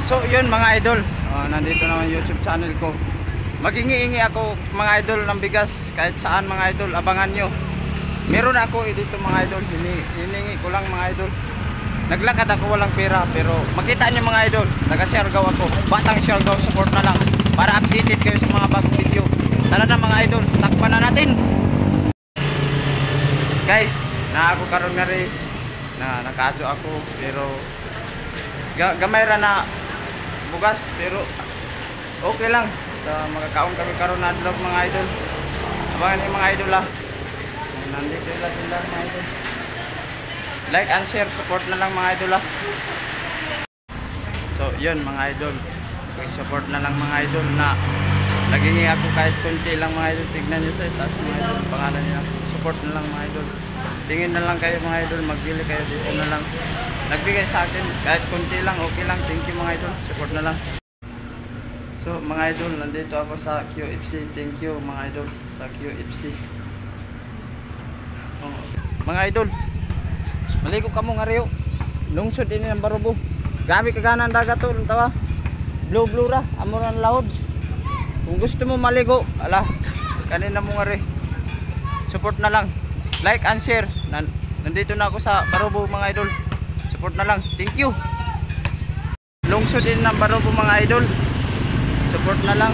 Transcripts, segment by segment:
So yun mga idol, nandito naman YouTube channel ko. Maghingi-hingi ako mga idol ng bigas kahit saan mga idol, abangan nyo. Meron ako dito mga idol, hiningi ko lang mga idol. Naglakad ako walang pera, pero makita nyo mga idol, taga Siargao ako. Batang Siargao, support na lang para updated kayo sa mga bagong video. Tara na mga idol, takpan na natin. Guys, na ako karon nga rin na nakaadyo ako, pero gamay ra na bugas, pero okay lang. Basta magkakaon kami karon na adlaw mga idol. Abangan niyo mga idol ah. Nandito sila mga idol. Like and share, support na lang mga idol ah. So yun mga idol, support na lang mga idol na naghingi ako kahit konti lang mga idol. Tignan nyo sa itaas mga idol, pangalan nila. Support na lang mga idol. Tingin na lang kayo mga idol, magbili kayo dito na lang. Nagbigay sa akin kahit konti lang, okay lang. Thank you mga idol, support na lang. So mga idol, nandito ako sa QFC. Thank you mga idol sa QFC. Mga idol, maligo ka mo nga rin. Lungsod din ng Barubo. Grabe kagana ang dagat to, tawa. Blue ra, amuran lahod. Kung gusto mo maligo, ala, kanina mo nga rin. Support na lang. Like and share. Nandito na ako sa Barubo mga idol. Support na lang. Thank you. Lungsod din ng Barubo mga idol. Support na lang.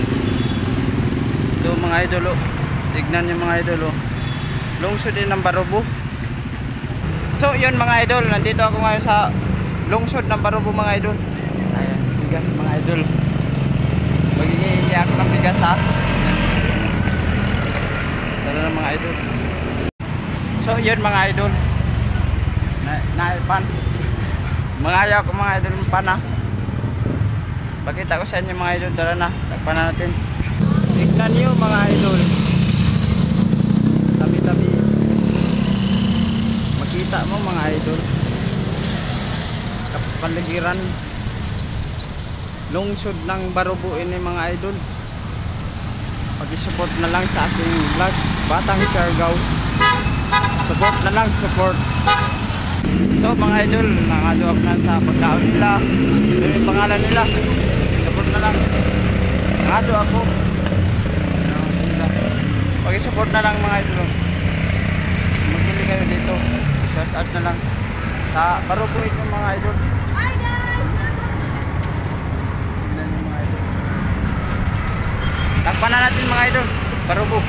Ito mga idol oh. Tignan niyo mga idol oh. Lungsod din ng Barubo. So yun mga idol, nandito ako ngayon sa lungsod ng Barubo mga idol. Ayan, bigas mga idol. Maghihingi ako ng bigas ha. Tara na mga idol. So yun mga idol, naipan mga ayaw ko mga idol ng pana. Pakita ko sa inyo mga idol. Tara na, takpan na natin. Tignan nyo mga idol, tabi-tabi. Makita mo mga idol, kapaligiran lungsod ng Barubo ini mga idol. Pag-support na lang sa aking vlog, Batang Siargao. Support na lang, support. So mga idol, nangaduak na sa pagkaon nila. Ito yung pangalan nila. Support na lang. Nangado ako. Pag-support na lang mga idol. Magbili kayo dito. Shout out na lang sa Barubo ito mga idol. Tignan yung mga idol. Takpan na natin mga idol, Barubo.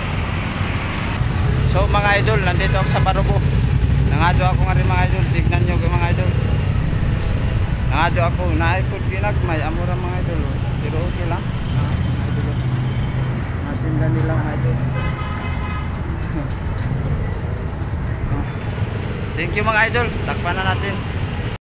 So mga idol, nandito ako sa Barubo. Nangadyo ako nga rin mga idol. Tignan nyo mga idol. Nangadyo ako. Naipod ginagmay. Amura mga idol. Pero okay lang. Mga idol. Natinda nila mga idol. Thank you mga idol. Takpan na natin.